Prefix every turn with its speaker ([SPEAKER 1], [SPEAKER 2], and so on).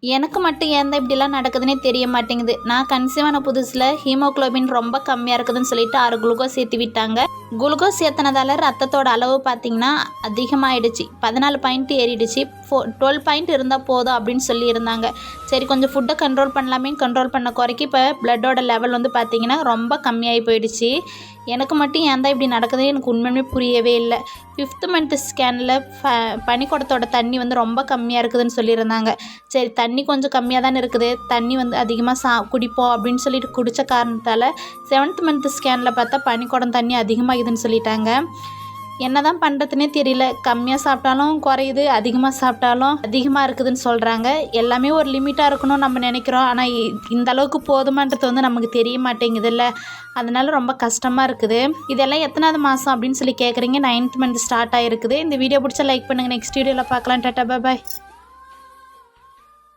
[SPEAKER 1] எனக்கு மட்டும் ஏன் தான் இப்படிலாம் நடக்குதுன்னே தெரிய மாட்டேங்குது. நான் கன்சீவான புதுசில் ஹீமோகுளோபின் ரொம்ப கம்மியாக இருக்குதுன்னு சொல்லிட்டு 6 குளுக்கோஸ் ஏற்றி விட்டாங்க. குளுக்கோஸ் ஏற்றினதால ரத்தத்தோட அளவு பார்த்திங்கன்னா அதிகமாகிடுச்சு. 14 பாயிண்ட் ஏறிடுச்சு. 12 பாயிண்ட் இருந்தால் போதும் அப்படின்னு சொல்லியிருந்தாங்க. சரி கொஞ்சம் ஃபுட்டை கண்ட்ரோல் பண்ணலாமே, கண்ட்ரோல் பண்ண குறைக்கி இப்போ பிளட்டோட லெவல் வந்து பார்த்திங்கன்னா ரொம்ப கம்மியாகி போயிடுச்சு. எனக்கு மட்டும் ஏன் தான் இப்படி நடக்குதுன்னு எனக்கு உண்மையுமே புரியவே இல்லை. 5th மந்த் ஸ்கேனில் பனிக்குடத்தோட தண்ணி வந்து ரொம்ப கம்மியாக இருக்குதுன்னு சொல்லியிருந்தாங்க. சரி தண்ணி கொஞ்சம் கம்மியாக தானே இருக்குது, தண்ணி வந்து அதிகமாக குடிப்போம் அப்படின்னு சொல்லிட்டு குடித்த காரணத்தால் 7th மந்த் ஸ்கேனில் பார்த்தா பனிக்குடம் தண்ணி அதிகமாகுதுன்னு சொல்லிட்டாங்க. என்ன தான் பண்ணுறதுனே தெரியல. கம்மியாக சாப்பிட்டாலும் குறையுது, அதிகமாக சாப்பிட்டாலும் அதிகமாக இருக்குதுன்னு சொல்கிறாங்க. எல்லாமே ஒரு லிமிட்டாக இருக்கணும்னு நம்ம நினைக்கிறோம். ஆனால் இந்த அளவுக்கு போதுமான்றது வந்து நமக்கு தெரிய மாட்டேங்குதுல்ல. அதனால ரொம்ப கஷ்டமாக இருக்குது. இதெல்லாம் எத்தனாவது மாதம் அப்படின்னு சொல்லி கேட்குறீங்க. 9th மந்த் ஸ்டார்ட் ஆகிருக்குது. இந்த வீடியோ பிடிச்சா லைக் பண்ணுங்கள். நெக்ஸ்ட் வீடியோவில் பார்க்கலாம். டாட்டா பாய்.